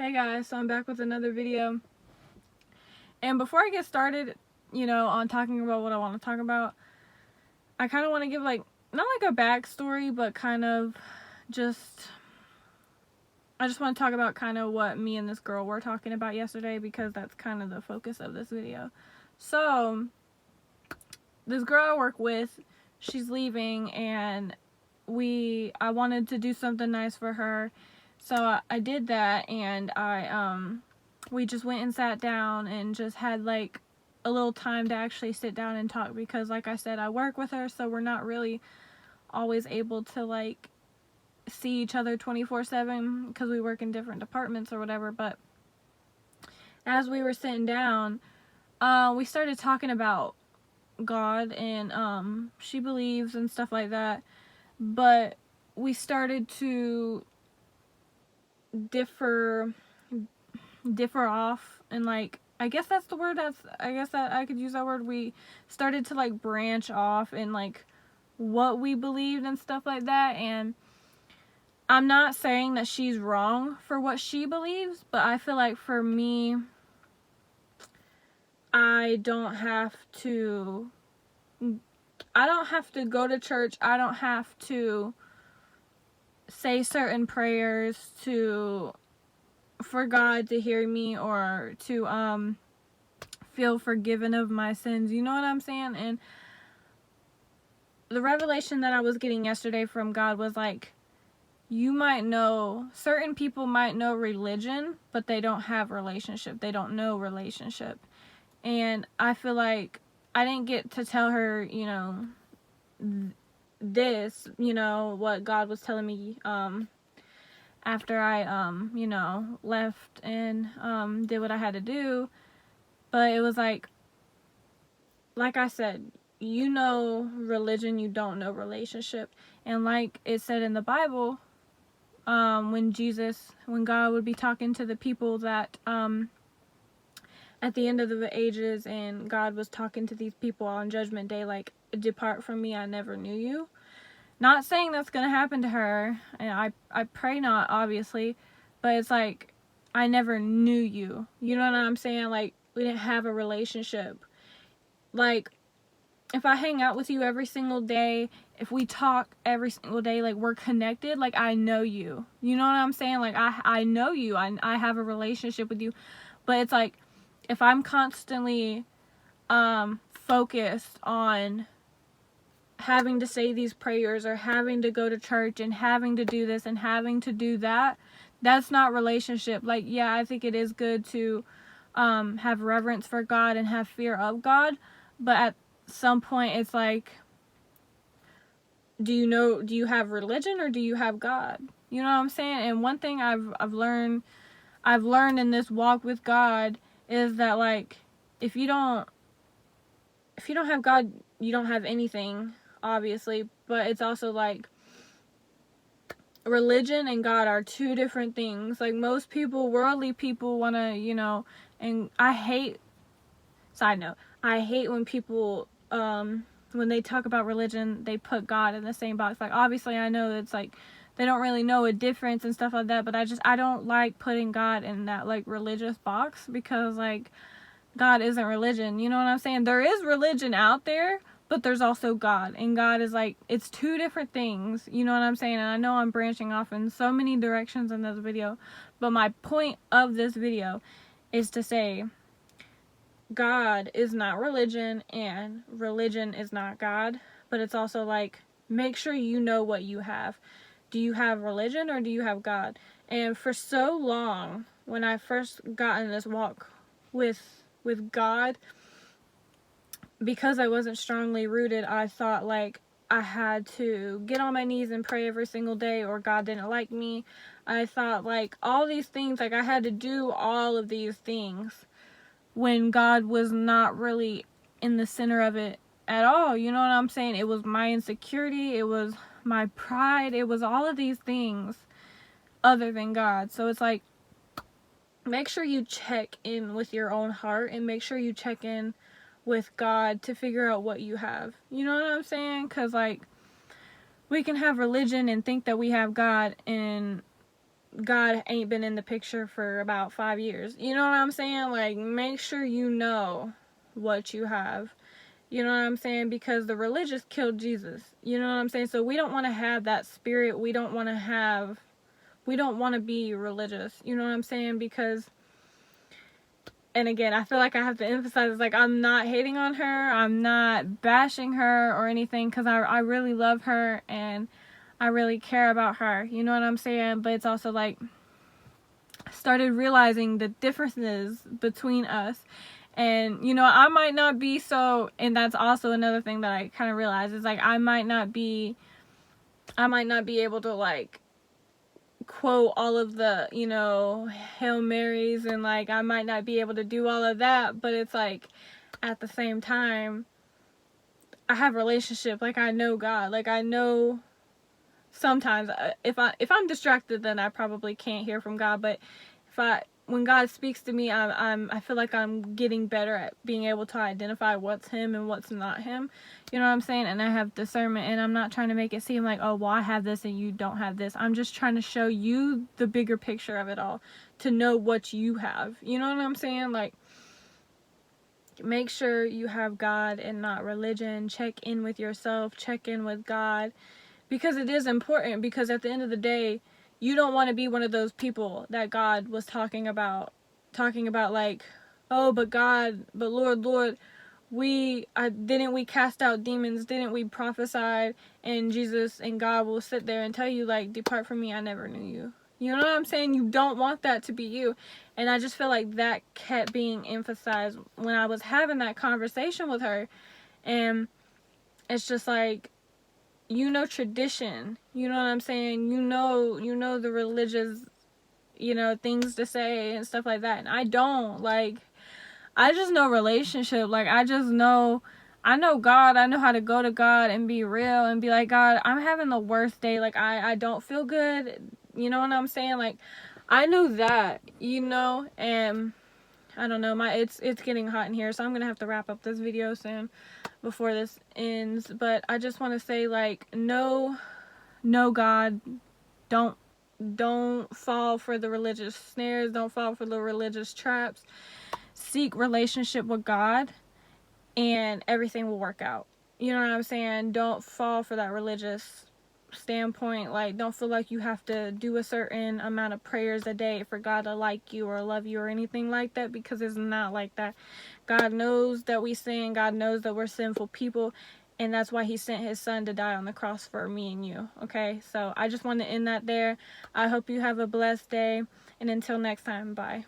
Hey guys, so I'm back with another video. And before I get started, on talking about what I want to talk about, I kind of want to give not like a backstory, but kind of I just want to talk about kind of what me and this girl were talking about yesterday, because that's kind of the focus of this video. So, this girl I work with, she's leaving, and I wanted to do something nice for her. So I did that, and we just went and sat down and just had like a little time to actually sit down and talk, because like I said, I work with her, so we're not really always able to like see each other 24/7 because we work in different departments or whatever. But as we were sitting down, we started talking about God, and she believes and stuff like that, but we started to differ off, and like, I guess that's the word. I guess that I could use that word. We started to like branch off in like what we believed and stuff like that. And I'm not saying that she's wrong for what she believes, but I feel like for me, I don't have to go to church. I don't have to say certain prayers for God to hear me, or to feel forgiven of my sins. You know what I'm saying? And the revelation that I was getting yesterday from God was like, certain people might know religion, but they don't have relationship. They don't know relationship. And I feel like I didn't get to tell her, what God was telling me, after I, left and, did what I had to do. But it was like I said, religion, you don't know relationship. And like it said in the Bible, when God would be talking to the people that, at the end of the ages, and God was talking to these people on Judgment Day, like, depart from me, I never knew you. Not saying that's gonna happen to her, and I pray not, obviously, but it's like, I never knew you. You know what I'm saying? Like, we didn't have a relationship. Like, if I hang out with you every single day, if we talk every single day, like, we're connected, like, I know you. You know what I'm saying? Like, I know you. I have a relationship with you. But it's like, if I'm constantly focused on having to say these prayers, or having to go to church, and having to do this and having to do that, that's not relationship. Like, yeah, I think it is good to have reverence for God and have fear of God, but at some point it's like, do you have religion, or do you have God? You know what I'm saying? And one thing I've learned in this walk with God is that, like, if you don't have God, you don't have anything, obviously. But it's also like, religion and God are two different things. Like, most people, worldly people, want to, and I hate, side note, I hate when people, when they talk about religion, they put God in the same box. Like, obviously I know it's like, they don't really know a difference and stuff like that, but I don't like putting God in that, like, religious box, because, like, God isn't religion. You know what I'm saying? There is religion out there, but there's also God. And God is like, it's two different things. You know what I'm saying? And I know I'm branching off in so many directions in this video, but my point of this video is to say, God is not religion, and religion is not God. But it's also like, make sure you know what you have. Do you have religion, or do you have God? And for so long, when I first got in this walk with God, because I wasn't strongly rooted, I thought like I had to get on my knees and pray every single day, or God didn't like me. I thought like all these things, like I had to do all of these things, when God was not really in the center of it at all. You know what I'm saying? It was my insecurity, it was my pride, it was all of these things other than God. So it's like, make sure you check in with your own heart, and make sure you check in with God to figure out what you have. You know what I'm saying? Because, like, we can have religion and think that we have God, and God ain't been in the picture for about 5 years. You know what I'm saying? Like, make sure you know what you have. You know what I'm saying? Because the religious killed Jesus. You know what I'm saying? So we don't want to have that spirit. We don't want to be religious. You know what I'm saying? Because, and again, I feel like I have to emphasize, it's like, I'm not hating on her. I'm not bashing her or anything, because I really love her and I really care about her. You know what I'm saying? But it's also like, started realizing the differences between us. And, you know, I might not be so, and that's also another thing that I kind of realized, is like, I might not be able to, like, quote all of the, you know, Hail Marys, and, like, I might not be able to do all of that, but it's like, at the same time, I have a relationship, like, I know God, like, I know sometimes, if I'm distracted, then I probably can't hear from God, but when God speaks to me, I feel like I'm getting better at being able to identify what's Him and what's not Him. You know what I'm saying? And I have discernment, and I'm not trying to make it seem like, oh, well, I have this and you don't have this. I'm just trying to show you the bigger picture of it all, to know what you have. You know what I'm saying? Like, make sure you have God and not religion. Check in with yourself. Check in with God. Because it is important, because at the end of the day, you don't want to be one of those people that God was talking about like, oh, but Lord, didn't we cast out demons? Didn't we prophesy? And Jesus and God will sit there and tell you, like, depart from me, I never knew you. You know what I'm saying? You don't want that to be you. And I just feel like that kept being emphasized when I was having that conversation with her. And it's just like, you know, tradition, you know what I'm saying, you know the religious, you know, things to say and stuff like that, and I don't. Like, I just know relationship. Like, I know God. I know how to go to God and be real and be like, God, I'm having the worst day, like, I don't feel good, you know what I'm saying? Like, I know that, you know. And I don't know, it's getting hot in here, so I'm gonna have to wrap up this video soon before this ends. But I just want to say, like, know God. Don't fall for the religious snares. Don't fall for the religious traps. Seek relationship with God, and everything will work out. You know what I'm saying? Don't fall for that religious standpoint. Like, don't feel like you have to do a certain amount of prayers a day for God to like you or love you or anything like that, because it's not like that. God knows that we sin. God knows that we're sinful people, and that's why He sent His Son to die on the cross for me and you. Okay, so I just want to end that there. I hope you have a blessed day, and until next time, bye.